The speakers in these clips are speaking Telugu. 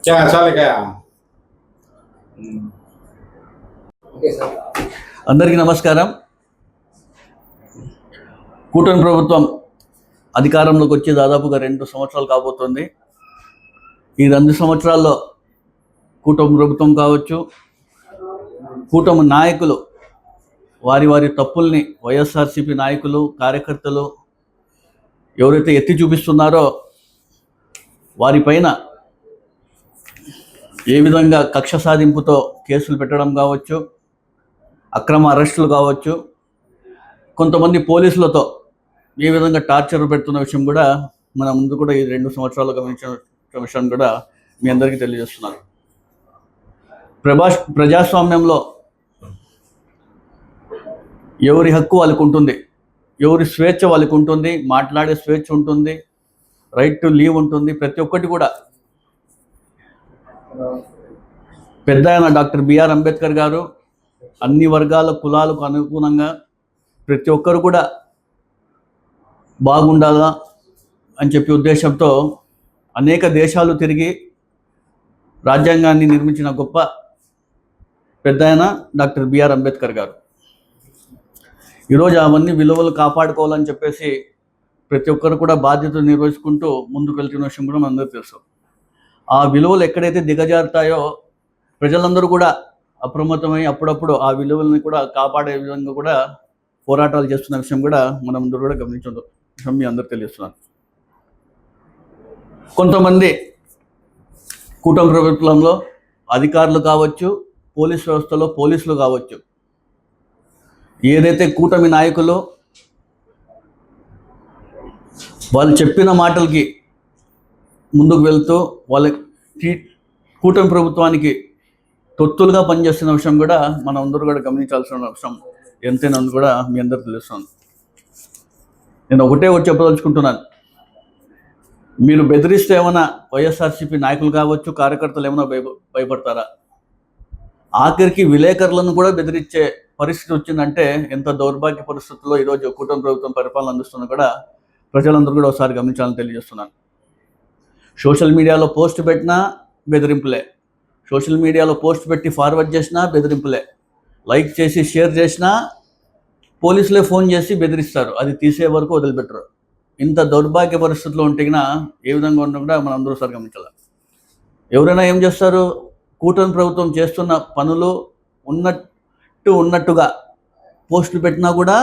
చాలు అందరికీ నమస్కారం. కూటమి ప్రభుత్వం అధికారంలోకి వచ్చి దాదాపుగా 2 సంవత్సరాలు కాబోతోంది. ఈ 2 సంవత్సరాల్లో కూటమి ప్రభుత్వం కావచ్చు, కూటమి నాయకులు వారి వారి తప్పుల్ని వైఎస్ఆర్సీపీ నాయకులు, కార్యకర్తలు ఎవరైతే ఎత్తి చూపిస్తున్నారో వారిపైన ఏ విధంగా కక్ష సాధింపుతో కేసులు పెట్టడం కావచ్చు, అక్రమ అరెస్టులు కావచ్చు, కొంతమంది పోలీసులతో ఏ విధంగా టార్చర్ పెడుతున్న విషయం కూడా మన ముందు కూడా ఈ 2 సంవత్సరాలు గమనించిన విషయం కూడా మీ అందరికీ తెలియజేస్తున్నాను. ప్రజాస్వామ్యంలో ఎవరి హక్కు వాళ్ళకు ఉంటుంది, ఎవరి స్వేచ్ఛ వాళ్ళకు ఉంటుంది, మాట్లాడే స్వేచ్ఛ ఉంటుంది, రైట్ టు లీవ్ ఉంటుంది. ప్రతి ఒక్కటి కూడా పెద్ద ఆయన డాక్టర్ బిఆర్ అంబేద్కర్ గారు అన్ని వర్గాల కులాలకు అనుగుణంగా ప్రతి ఒక్కరు కూడా బాగుండాలా అని చెప్పి ఉద్దేశంతో అనేక దేశాలు తిరిగి రాజ్యాంగాన్ని నిర్మించిన గొప్ప పెద్ద ఆయన డాక్టర్ బిఆర్ అంబేద్కర్ గారు. ఈరోజు అవన్నీ విలువలు కాపాడుకోవాలని చెప్పేసి ప్రతి ఒక్కరు కూడా బాధ్యతలు నిర్వహించుకుంటూ ముందుకు వెళ్తున్న విషయం కూడా మనందరికీ తెలుసు. ఆ విలువలు ఎక్కడైతే దిగజారుతాయో ప్రజలందరూ కూడా అప్రమత్తమై అప్పుడప్పుడు ఆ విలువలను కూడా కాపాడే విధంగా కూడా పోరాటాలు చేస్తున్న విషయం కూడా మనం అందరూ కూడా గమనించడం విషయం మీ అందరూ తెలియజేస్తున్నాను. కొంతమంది కూటమి ప్రభుత్వంలో అధికారులు కావచ్చు, పోలీస్ వ్యవస్థలో పోలీసులు కావచ్చు, ఏదైతే కూటమి నాయకులు వాళ్ళు చెప్పిన మాటలకి ముందుకు వెళ్తూ వాళ్ళకి కూటమి ప్రభుత్వానికి తొత్తులుగా పనిచేస్తున్న విషయం కూడా మనం అందరూ కూడా గమనించాల్సిన విషయం ఎంతైనా కూడా మీ అందరూ తెలుస్తుంది. నేను ఒకటే చెప్పదలుచుకుంటున్నాను, మీరు బెదిరిస్తే ఏమైనా వైఎస్ఆర్సీపీ నాయకులు కావచ్చు, కార్యకర్తలు ఏమైనా భయపడతారా? ఆఖరికి విలేకరులను కూడా బెదిరించే పరిస్థితి వచ్చిందంటే ఎంత దౌర్భాగ్య పరిస్థితుల్లో ఈరోజు కూటమి ప్రభుత్వం పరిపాలన అందిస్తున్నా కూడా ప్రజలందరూ కూడా ఒకసారి గమనించాలని తెలియజేస్తున్నాను. సోషల్ మీడియాలో పోస్ట్ పెట్టినా బెదిరింపులే, సోషల్ మీడియాలో పోస్ట్ పెట్టి ఫార్వర్డ్ చేసినా బెదిరింపులే, లైక్ చేసి షేర్ చేసినా పోలీసులే ఫోన్ చేసి బెదిరిస్తారు, అది తీసే వరకు వదిలిపెట్టరు. ఇంత దౌర్భాగ్య పరిస్థితుల్లో ఉంటే ఏ విధంగా ఉన్నా కూడా మనం అందరూ ఒకసారి గమనించాలి. ఎవరైనా ఏం చేస్తారు, కూటమి ప్రభుత్వం చేస్తున్న పనులు ఉన్నట్టుగా పోస్టులు పెట్టినా కూడా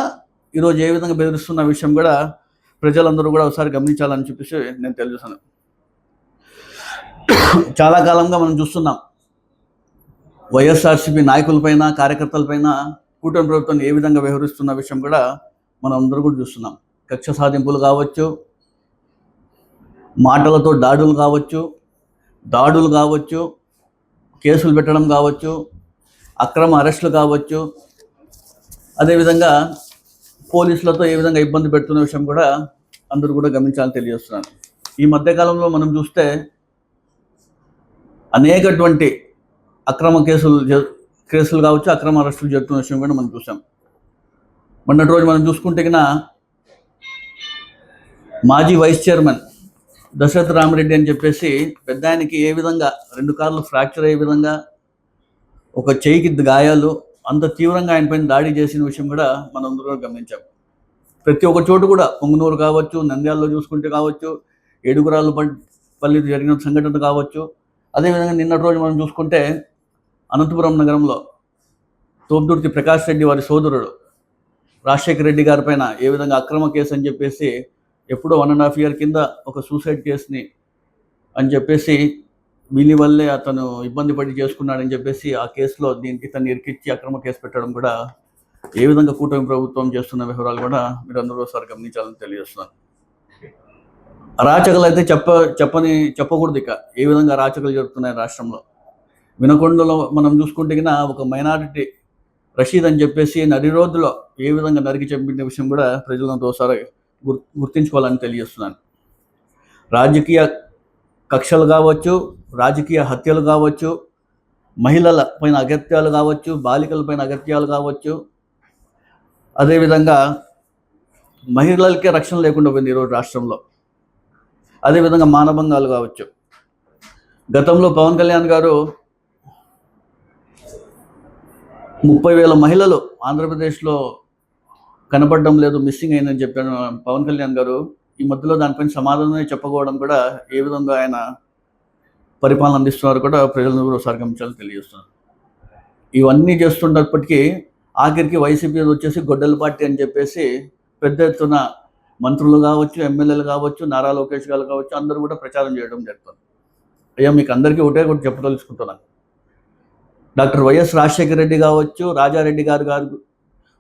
ఈరోజు ఏ విధంగా బెదిరిస్తున్న విషయం కూడా ప్రజలందరూ కూడా ఒకసారి గమనించాలని చెప్పేసి నేను తెలియజేస్తాను. చాలా కాలంగా మనం చూస్తున్నాం వైఎస్ఆర్సీపీ నాయకులపైన, కార్యకర్తలపైన కూటమి ప్రభుత్వం ఏ విధంగా వ్యవహరిస్తున్న విషయం కూడా మనం అందరూ కూడా చూస్తున్నాం. కక్ష సాధింపులు కావచ్చు, మాటలతో దాడులు కావచ్చు, కేసులు పెట్టడం కావచ్చు, అక్రమ అరెస్టులు కావచ్చు, అదేవిధంగా పోలీసులతో ఏ విధంగా ఇబ్బంది పెడుతున్న విషయం కూడా అందరూ కూడా గమనించాలని తెలియజేస్తున్నాను. ఈ మధ్యకాలంలో మనం చూస్తే అనేకటువంటి అక్రమ కేసులు కావచ్చు, అక్రమ అరెస్టులు జరుగుతున్న విషయం కూడా మనం చూసాం. మొన్నటి రోజు మనం చూసుకుంటే మాజీ వైస్ చైర్మన్ దశరథ రామిరెడ్డి అని చెప్పేసి పెద్ద ఆయనకి ఏ విధంగా 2 కార్లు ఫ్రాక్చర్ అయ్యే విధంగా, ఒక చెయ్యికి గాయాలు, అంత తీవ్రంగా ఆయన పైన దాడి చేసిన విషయం కూడా మనం అందరూ గమనించాం. ప్రతి ఒక్క చోటు కూడా పొంగునూరు కావచ్చు, నంద్యాలలో చూసుకుంటే కావచ్చు, ఏడుగురాళ్ళపల్లి జరిగిన సంఘటన కావచ్చు, అదేవిధంగా నిన్నటి రోజు మనం చూసుకుంటే అనంతపురం నగరంలో తోపుదుర్తి ప్రకాష్ రెడ్డి వారి సోదరుడు రాజశేఖర రెడ్డి గారి పైన ఏ విధంగా అక్రమ కేసు అని చెప్పేసి ఎప్పుడో 1.5 year కింద ఒక సూసైడ్ కేసుని అని చెప్పేసి వీళ్ళ వల్లే అతను ఇబ్బంది పడి చేసుకున్నాడని చెప్పేసి ఆ కేసులో దీనికి తను ఇరికిచ్చి అక్రమ కేసు పెట్టడం కూడా ఏ విధంగా కూటమి ప్రభుత్వం చేస్తున్న వ్యవహారాలు కూడా మీరు అందరూ ఒకసారి గమనించాలని తెలియజేస్తున్నాను. అరాచకలు అయితే చెప్పకూడదు. ఇక ఏ విధంగా అరాచకలు జరుగుతున్నాయి రాష్ట్రంలో. వినకొండలో మనం చూసుకుంటే ఒక మైనారిటీ రషీద్ అని చెప్పేసి నడి రోడ్డులో ఏ విధంగా నరికి చంపిన విషయం కూడా ప్రజలంతా ఒకసారి గుర్తించుకోవాలని తెలియజేస్తున్నాను. రాజకీయ కక్షలు కావచ్చు, రాజకీయ హత్యలు కావచ్చు, మహిళల పైన అగత్యాలు కావచ్చు, బాలికల పైన అగత్యాలు కావచ్చు, అదేవిధంగా మహిళలకే రక్షణ లేకుండా పోయింది ఈరోజు రాష్ట్రంలో. అదేవిధంగా మానభంగాలు కావచ్చు. గతంలో పవన్ కళ్యాణ్ గారు 30,000 మహిళలు ఆంధ్రప్రదేశ్లో కనపడడం లేదు, మిస్సింగ్ అయిందని చెప్పాను పవన్ కళ్యాణ్ గారు. ఈ మధ్యలో దానిపైన సమాధానమే చెప్పకపోవడం కూడా ఏ విధంగా ఆయన పరిపాలన అందిస్తున్నారు కూడా ప్రజలను కూడా ఒకసారి గమనించాలని తెలియజేస్తున్నారు. ఇవన్నీ చేస్తున్నప్పటికీ ఆఖరికి వైసీపీ వచ్చేసి గొడ్డల పార్టీ అని చెప్పేసి పెద్ద ఎత్తున మంత్రులు కావచ్చు, ఎమ్మెల్యేలు కావచ్చు, నారా లోకేష్ గారు కావచ్చు, అందరూ కూడా ప్రచారం చేయడం జరుగుతుంది. అయ్యా, మీకు అందరికీ ఒకటే చెప్పదలుచుకుంటున్నాను. డాక్టర్ వైఎస్ రాజశేఖర రెడ్డి కావచ్చు, రాజారెడ్డి గారు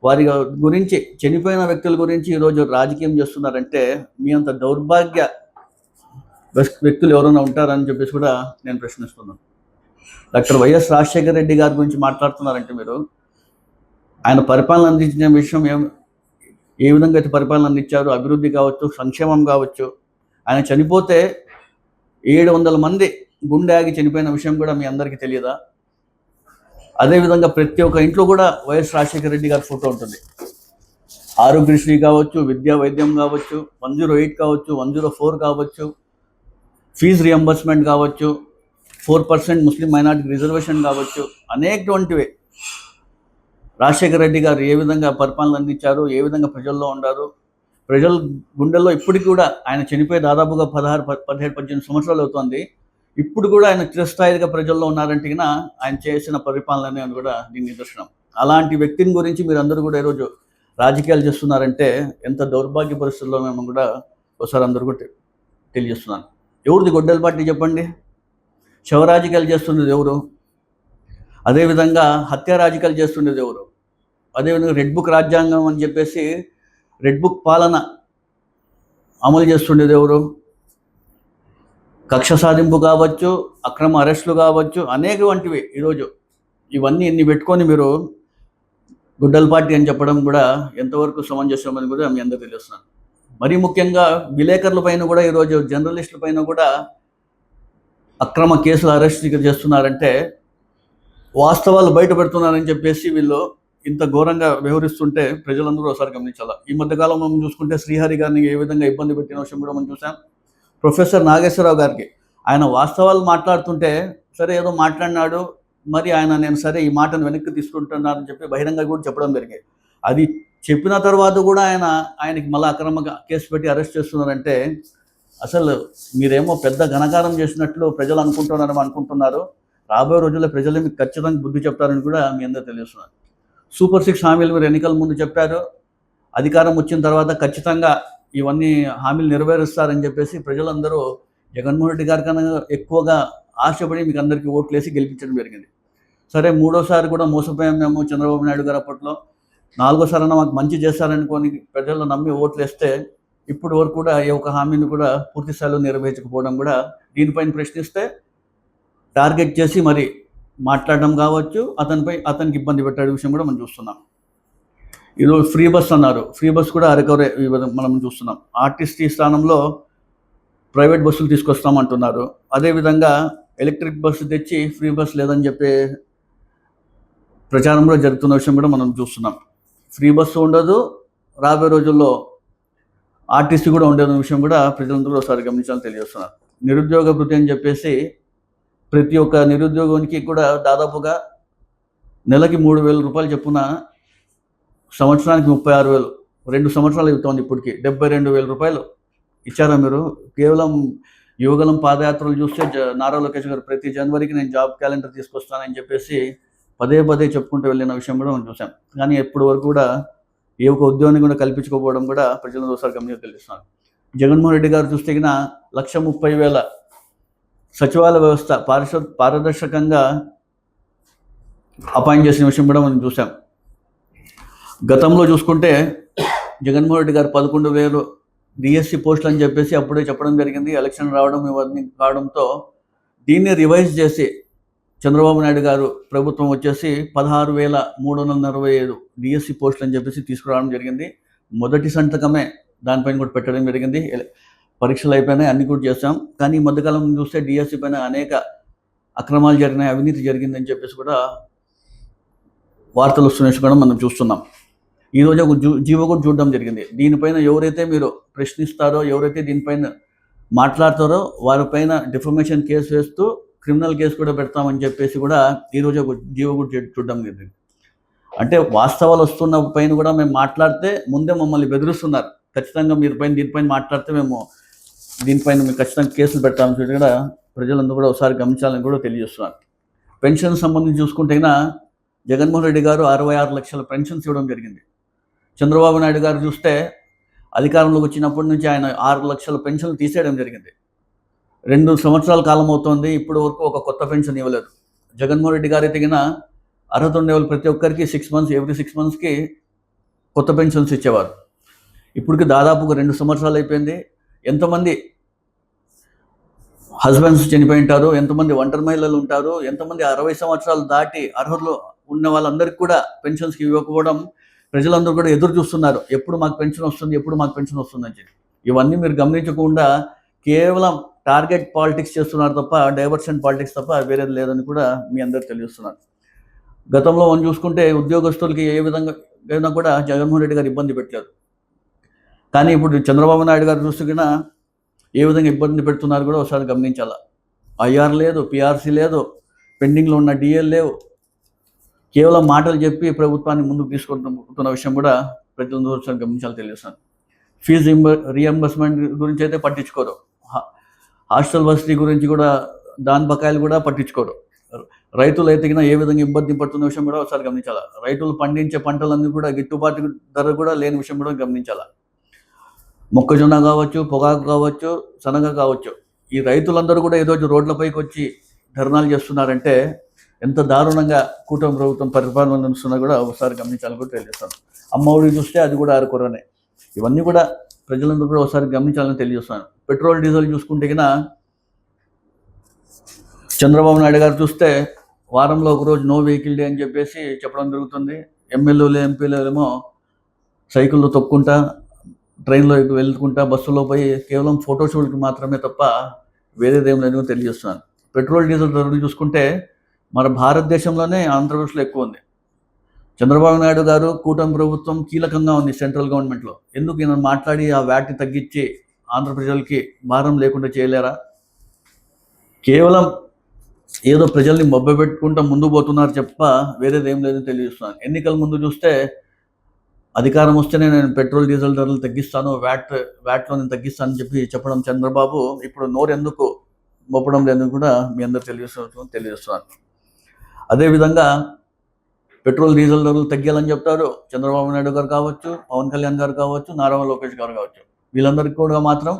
వారి గురించి, చనిపోయిన వ్యక్తుల గురించి ఈరోజు రాజకీయం చేస్తున్నారంటే మీ అంత దౌర్భాగ్య వ్యక్తులు ఎవరైనా ఉంటారని చెప్పేసి కూడా నేను ప్రశ్నిస్తున్నాను. డాక్టర్ వైఎస్ రాజశేఖర రెడ్డి గారి గురించి మాట్లాడుతున్నారంటే మీరు ఆయన పరిపాలన అందించిన విషయం ఏ విధంగా అయితే పరిపాలన అందించారు, అభివృద్ధి కావచ్చు, సంక్షేమం కావచ్చు. ఆయన చనిపోతే 700 మంది గుండె ఆగి చనిపోయిన విషయం కూడా మీ అందరికీ తెలియదా? అదేవిధంగా ప్రతి ఒక్క ఇంట్లో కూడా వైఎస్ రాజశేఖర రెడ్డి గారి ఫోటో ఉంటుంది. ఆరోగ్యశ్రీ కావచ్చు, విద్యా వైద్యం కావచ్చు, 108 కావచ్చు, 104 కావచ్చు, ఫీజు రియంబర్స్మెంట్ కావచ్చు, 4% ముస్లిం మైనార్టీ రిజర్వేషన్ కావచ్చు, అనేకటువంటివి రాజశేఖర రెడ్డి గారు ఏ విధంగా పరిపాలన అందించారు, ఏ విధంగా ప్రజల్లో ఉన్నారు. ప్రజల గుండెల్లో ఇప్పటికి కూడా ఆయన చనిపోయి దాదాపుగా 17 సంవత్సరాలు అవుతుంది. ఇప్పుడు కూడా ఆయన చిరస్థాయిగా ప్రజల్లో ఉన్నారంటే ఆయన చేసిన పరిపాలన అని కూడా దీని నిదర్శనం. అలాంటి వ్యక్తిని గురించి మీరు అందరూ కూడా ఈరోజు రాజకీయాలు చేస్తున్నారంటే ఎంత దౌర్భాగ్య పరిస్థితుల్లో మేము కూడా ఒకసారి అందరూ కూడా తెలియజేస్తున్నాను. ఎవరిది గొడ్డల పార్టీ చెప్పండి? శవ రాజకీయాలు చేస్తున్నది ఎవరు? అదేవిధంగా హత్య రాజకీయాలు చేస్తున్నది ఎవరు? అదేవిధంగా రెడ్ బుక్ రాజ్యాంగం అని చెప్పేసి రెడ్ బుక్ పాలన అమలు చేస్తుండేది ఎవరు? కక్ష సాధింపు కావచ్చు, అక్రమ అరెస్టులు కావచ్చు, అనేక వంటివి. ఈరోజు ఇవన్నీ ఇన్ని పెట్టుకొని మీరు గుడ్డల పార్టీ అని చెప్పడం కూడా ఎంతవరకు సమంజసమని కూడా మీ అందరూ తెలుస్తున్నాను. మరీ ముఖ్యంగా విలేకరుల పైన కూడా ఈరోజు జర్నలిస్టుల పైన కూడా అక్రమ కేసులు అరెస్ట్ చేస్తున్నారంటే వాస్తవాలు బయట పెడుతున్నారని చెప్పేసి వీళ్ళు ఇంత ఘోరంగా వ్యవహరిస్తుంటే ప్రజలందరూ ఒకసారి గమనించాలి. ఈ మధ్యకాలంలో మనం చూసుకుంటే శ్రీహరి గారిని ఏ విధంగా ఇబ్బంది పెట్టిన విషయం కూడా మనం చూసాం. ప్రొఫెసర్ నాగేశ్వరరావు గారికి ఆయన వాస్తవాలు మాట్లాడుతుంటే సరే ఏదో మాట్లాడినాడు, మరి ఆయన నేను సరే ఈ మాటను వెనక్కి తీసుకుంటున్నానని చెప్పి బహిరంగ కూడా చెప్పడం జరిగింది. అది చెప్పిన తర్వాత కూడా ఆయనకి మళ్ళీ అక్రమ కేసు పెట్టి అరెస్ట్ చేస్తున్నారంటే అసలు మీరేమో పెద్ద ఘనకారం చేసినట్లు ప్రజలు అనుకుంటున్నారు. రాబోయే రోజుల్లో ప్రజలు మీకు ఖచ్చితంగా బుద్ధి చెప్తారని కూడా మీ అందరూ తెలియజేస్తున్నారు. సూపర్ 6 హామీలు మీరు ఎన్నికల ముందు చెప్పారు. అధికారం వచ్చిన తర్వాత ఖచ్చితంగా ఇవన్నీ హామీలు నెరవేరుస్తారని చెప్పేసి ప్రజలందరూ జగన్మోహన్ రెడ్డి గారి కన్నా ఎక్కువగా ఆశపడి మీకు అందరికీ ఓట్లు వేసి గెలిపించడం జరిగింది. సరే, 3వసారి కూడా మోసపోయాం మేము చంద్రబాబు నాయుడు గారు అప్పట్లో. 4వసారి మాకు మంచి చేస్తారనుకొని ప్రజలు నమ్మి ఓట్లు వేస్తే ఇప్పుడు వరకు కూడా ఏ ఒక్క హామీని కూడా పూర్తి స్థాయిలో నెరవేర్చకపోవడం కూడా దీనిపైన ప్రశ్నిస్తే టార్గెట్ చేసి మరి మాట్లాడడం కావచ్చు, అతనికి ఇబ్బంది పెట్టే విషయం కూడా మనం చూస్తున్నాం. ఈరోజు ఫ్రీ బస్ అన్నారు. ఫ్రీ బస్ కూడా అరకవరే మనం చూస్తున్నాం. ఆర్టీసీ స్థానంలో ప్రైవేట్ బస్సులు తీసుకొస్తామంటున్నారు. అదేవిధంగా ఎలక్ట్రిక్ బస్సు తెచ్చి ఫ్రీ బస్ లేదని చెప్పే ప్రచారం కూడా జరుగుతున్న విషయం కూడా మనం చూస్తున్నాం. ఫ్రీ బస్సు ఉండదు, రాబోయే రోజుల్లో ఆర్టీసీ కూడా ఉండేది విషయం కూడా ప్రజలందరూ ఒకసారి గమనించాలని తెలియజేస్తున్నారు. నిరుద్యోగ భృతి అని చెప్పేసి ప్రతి ఒక్క నిరుద్యోగానికి కూడా దాదాపుగా నెలకి 3,000 రూపాయలు చెప్పున సంవత్సరానికి 36,000, 2 సంవత్సరాలు అవుతుంది. ఇప్పటికి 72,000 రూపాయలు ఇచ్చారా మీరు? కేవలం యువగలం పాదయాత్రలు చూస్తే నారా లోకేష్ గారు ప్రతి జనవరికి నేను జాబ్ క్యాలెండర్ తీసుకొస్తానని చెప్పేసి పదే చెప్పుకుంటూ వెళ్ళిన విషయం కూడా మనం చూసాం. కానీ ఎప్పటి వరకు కూడా ఏ ఒక్క ఉద్యోగాన్ని కూడా కల్పించుకోకపోవడం కూడా ప్రజలను ఒకసారి గమనించి తెలుస్తున్నారు. జగన్మోహన్ రెడ్డి గారు చూస్తే 1,30,000 సచివాలయ వ్యవస్థ పారదర్శకంగా అపాయింట్ చేసిన విషయం కూడా మనం చూసాం. గతంలో చూసుకుంటే జగన్మోహన్ రెడ్డి గారు 11,000 డిఎస్సి పోస్టులు అని చెప్పేసి అప్పుడే చెప్పడం జరిగింది. ఎలక్షన్ రావడం ఇవన్నీ కావడంతో దీన్ని రివైజ్ చేసి చంద్రబాబు నాయుడు గారు ప్రభుత్వం వచ్చేసి 16,345 డిఎస్సి పోస్టులు అని చెప్పేసి తీసుకురావడం జరిగింది. మొదటి సంతకమే దానిపైన కూడా పెట్టడం జరిగింది. పరీక్షలు అయిపోయినాయి, అన్ని కూడా చేస్తాం. కానీ ఈ మధ్యకాలం చూస్తే డిఎస్సి పైన అనేక అక్రమాలు జరిగినాయి, అవినీతి జరిగిందని చెప్పేసి కూడా వార్తలు వస్తున్న కూడా మనం చూస్తున్నాం. ఈరోజు ఒక జీవో కూడా చూడడం జరిగింది. దీనిపైన ఎవరైతే మీరు ప్రశ్నిస్తారో, ఎవరైతే దీనిపైన మాట్లాడతారో వారిపైన డిఫమేషన్ కేసు వేస్తూ క్రిమినల్ కేసు కూడా పెడతామని చెప్పేసి కూడా ఈరోజు ఒక జీవో కూడా చూడడం జరిగింది. అంటే వాస్తవాలు వస్తున్న పైన కూడా మేము మాట్లాడితే ముందే మమ్మల్ని బెదిరిస్తున్నారు. ఖచ్చితంగా మీరు దీనిపైన మాట్లాడితే మేము దీనిపైన మీకు ఖచ్చితంగా కేసులు పెడతామని చెప్పి కూడా ప్రజలందరూ కూడా ఒకసారి గమనించాలని కూడా తెలియజేస్తున్నారు. పెన్షన్ సంబంధించి చూసుకుంటే జగన్మోహన్ రెడ్డి గారు 66 లక్షల పెన్షన్స్ ఇవ్వడం జరిగింది. చంద్రబాబు నాయుడు గారు చూస్తే అధికారంలోకి వచ్చినప్పటి నుంచి ఆయన 6 లక్షల పెన్షన్లు తీసేయడం జరిగింది. 2 సంవత్సరాల కాలం అవుతోంది, ఇప్పటి వరకు ఒక కొత్త పెన్షన్ ఇవ్వలేదు. జగన్మోహన్ రెడ్డి గారు తగిన అర్హత ఉండేవాళ్ళు ప్రతి ఒక్కరికి 6 మంత్స్ ఎవ్రీ 6 మంత్స్కి కొత్త పెన్షన్స్ ఇచ్చేవారు. ఇప్పటికి దాదాపుగా 2 సంవత్సరాలు అయిపోయింది. ఎంతమంది హస్బెండ్స్ చనిపోయి ఉంటారు, ఎంతమంది ఒంటరి మహిళలు ఉంటారు, ఎంతమంది 60 సంవత్సరాలు దాటి అర్హతలు ఉన్న వాళ్ళందరికీ కూడా పెన్షన్స్కి ఇవ్వకపోవడం ప్రజలందరూ కూడా ఎదురు చూస్తున్నారు. ఎప్పుడు మాకు పెన్షన్ వస్తుంది, ఎప్పుడు మాకు పెన్షన్ వస్తుందని చెప్పి. ఇవన్నీ మీరు గమనించకుండా కేవలం టార్గెట్ పాలిటిక్స్ చేస్తున్నారు తప్ప, డైవర్షన్ పాలిటిక్స్ తప్ప వేరేది లేదని కూడా మీ అందరికి తెలియజేస్తున్నారు. గతంలో మనం చూసుకుంటే ఉద్యోగస్తులకి ఏ విధంగా అయినా కూడా జగన్మోహన్ రెడ్డి గారు ఇబ్బంది పెట్టలేదు. కానీ ఇప్పుడు చంద్రబాబు నాయుడు గారు చూస్తున్నా ఏ విధంగా ఇబ్బంది పెడుతున్నారు కూడా ఒకసారి గమనించాల. ఐఆర్ లేదు, పిఆర్సీ లేదు, పెండింగ్లో ఉన్న డిఎల్ లేవు. కేవలం మాటలు చెప్పి ప్రభుత్వాన్ని ముందుకు తీసుకుంటున్న విషయం కూడా ప్రజలందరూ ఒకసారి గమనించాలి తెలియజేస్తాను. ఫీజు రీఎంబర్స్మెంట్ గురించి అయితే పట్టించుకోరు. హాస్టల్ వసతి గురించి కూడా దాని బకాయిలు కూడా పట్టించుకోరు. రైతులు అయితే ఏ విధంగా ఇబ్బంది పడుతున్న విషయం కూడా ఒకసారి గమనించాలి. రైతులు పండించే పంటలన్నీ కూడా గిట్టుబాటు ధర కూడా లేని విషయం కూడా గమనించాలి. మొక్కజొన్న కావచ్చు, పొగాకు కావచ్చు, శనగ కావచ్చు, ఈ రైతులందరూ కూడా ఈరోజు రోడ్లపైకి వచ్చి ధర్నాలు చేస్తున్నారంటే ఎంత దారుణంగా కూటమి ప్రభుత్వం పరిపాలన నడుస్తున్నా కూడా ఒకసారి గమనించాలని కూడా తెలియజేస్తాను. అమ్మఒడి చూస్తే అది కూడా అరకొరనే. ఇవన్నీ కూడా ప్రజలందరూ కూడా ఒకసారి గమనించాలని తెలియజేస్తాను. పెట్రోల్ డీజిల్ చూసుకుంటే చంద్రబాబు నాయుడు గారు చూస్తే వారంలో ఒకరోజు నో వెహికల్ డే అని చెప్పేసి చెప్పడం జరుగుతుంది. ఎమ్మెల్యేలు ఎంపీలు ఏమో సైకిల్లో తొక్కుంటా, ట్రైన్లో వెళ్తుకుంటా, బస్సులో పోయి కేవలం ఫోటోషూట్కి మాత్రమే తప్ప వేరేదేం లేదని తెలియజేస్తున్నాను. పెట్రోల్ డీజిల్ ధరలు చూసుకుంటే మన భారతదేశంలోనే ఆంధ్రప్రదేశ్లో ఎక్కువ ఉంది. చంద్రబాబు నాయుడు గారు కూటమి ప్రభుత్వం కీలకంగా ఉంది సెంట్రల్ గవర్నమెంట్లో. ఎందుకు ఈయన మాట్లాడి ఆ వ్యాట్ని తగ్గించి ఆంధ్ర ప్రజలకి భారం లేకుండా చేయలేరా? కేవలం ఏదో ప్రజల్ని మొబ్బపెట్టుకుంటా ముందు పోతున్నారు చెప్ప వేరేదేం లేదని తెలియజేస్తున్నాను. ఎన్నికల ముందు చూస్తే అధికారం వస్తేనే నేను పెట్రోల్ డీజిల్ ధరలు తగ్గిస్తాను, వ్యాట్లో నేను తగ్గిస్తానని చెప్పి చెప్పడం చంద్రబాబు ఇప్పుడు నోరెందుకు మొప్పడం లేదని కూడా మీ అందరూ తెలియజేస్తున్నాను. అదేవిధంగా పెట్రోల్ డీజిల్ ధరలు తగ్గాలని చెప్తారు చంద్రబాబు నాయుడు గారు కావచ్చు, పవన్ కళ్యాణ్ గారు కావచ్చు, నారా లోకేష్ గారు కావచ్చు. వీళ్ళందరికీ కూడా మాత్రం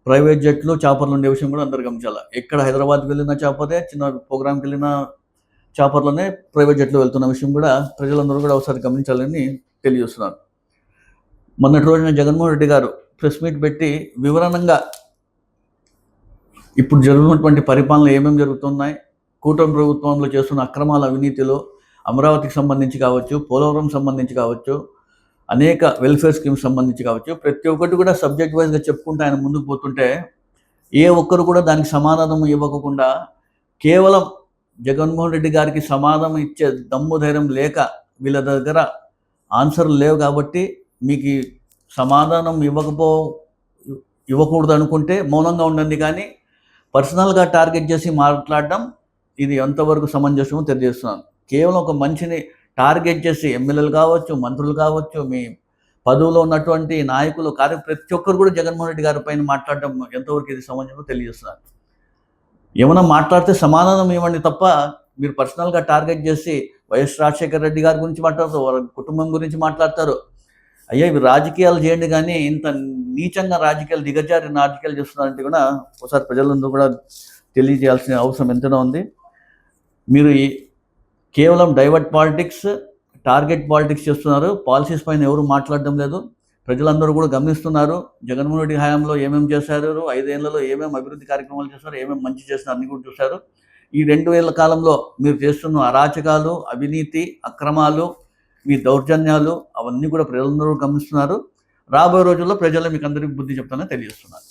ప్రైవేట్ జట్లు, చాపర్లు ఉండే విషయం కూడా అందరు గమనించాలి. ఎక్కడ హైదరాబాద్కి వెళ్ళిన చాపరే, చిన్న ప్రోగ్రామ్కి వెళ్ళిన చాపర్లోనే ప్రైవేట్ జట్లు వెళ్తున్న విషయం కూడా ప్రజలందరూ కూడా ఒకసారి గమనించాలని తెలియజేస్తున్నారు. మొన్నటి రోజున జగన్మోహన్ రెడ్డి గారు ప్రెస్ మీట్ పెట్టి వివరణంగా ఇప్పుడు జరుగుతున్నటువంటి పరిపాలన ఏమేమి జరుగుతున్నాయి, కూటమి ప్రభుత్వంలో చేస్తున్న అక్రమాల అవినీతిలో అమరావతికి సంబంధించి కావచ్చు, పోలవరం సంబంధించి కావచ్చు, అనేక వెల్ఫేర్ స్కీమ్స్ సంబంధించి కావచ్చు, ప్రతి ఒక్కటి కూడా సబ్జెక్ట్ వైజ్గా చెప్పుకుంటూ ఆయన ముందుకు పోతుంటే ఏ ఒక్కరు కూడా దానికి సమాధానం ఇవ్వకుండా కేవలం జగన్మోహన్ రెడ్డి గారికి సమాధానం ఇచ్చే దమ్ము ధైర్యం లేక వీళ్ళ దగ్గర ఆన్సర్లు లేవు కాబట్టి మీకు సమాధానం ఇవ్వకూడదు అనుకుంటే మౌనంగా ఉండండి. కానీ పర్సనల్గా టార్గెట్ చేసి మాట్లాడడం ఇది ఎంతవరకు సమంజసమో తెలియజేస్తున్నాను. కేవలం ఒక మనిషిని టార్గెట్ చేసి ఎమ్మెల్యేలు కావచ్చు, మంత్రులు కావచ్చు, మీ పదవిలో ఉన్నటువంటి నాయకులు ప్రతి ఒక్కరు కూడా జగన్మోహన్ రెడ్డి గారి పైన మాట్లాడడం ఎంతవరకు ఇది సమంజసమో తెలియజేస్తున్నారు. ఏమైనా మాట్లాడితే సమాధానం ఇవ్వండి తప్ప మీరు పర్సనల్గా టార్గెట్ చేసి వైఎస్ రాజశేఖర రెడ్డి గారి గురించి మాట్లాడతారు, వాళ్ళ కుటుంబం గురించి మాట్లాడతారు. అయ్యా ఇవి రాజకీయాలు చేయండి, కానీ ఇంత నీచంగా రాజకీయాలు దిగజారి రాజకీయాలు చేస్తున్నారంటే కూడా ఒకసారి ప్రజలందరూ కూడా తెలియజేయాల్సిన అవసరం ఎంతైనా ఉంది. మీరు కేవలం డైవర్ట్ పాలిటిక్స్, టార్గెట్ పాలిటిక్స్ చేస్తున్నారు. పాలసీస్ పైన ఎవరు మాట్లాడడం లేదు. ప్రజలందరూ కూడా గమనిస్తున్నారు. జగన్మోహన్ రెడ్డి హయాంలో ఏమేమి చేశారు, 5 ఏళ్లలో ఏమేమి అభివృద్ధి కార్యక్రమాలు చేశారు, ఏమేమి మంచి చేస్తున్నారు అన్ని కూడా చూశారు. ఈ 2 ఏళ్ల కాలంలో మీరు చేస్తున్న అరాచకాలు, అవినీతి, అక్రమాలు, మీ దౌర్జన్యాలు అవన్నీ కూడా ప్రజలందరూ గమనిస్తున్నారు. రాబోయే రోజుల్లో ప్రజలు మీకు అందరికీ బుద్ధి చెప్తానని తెలియజేస్తున్నారు.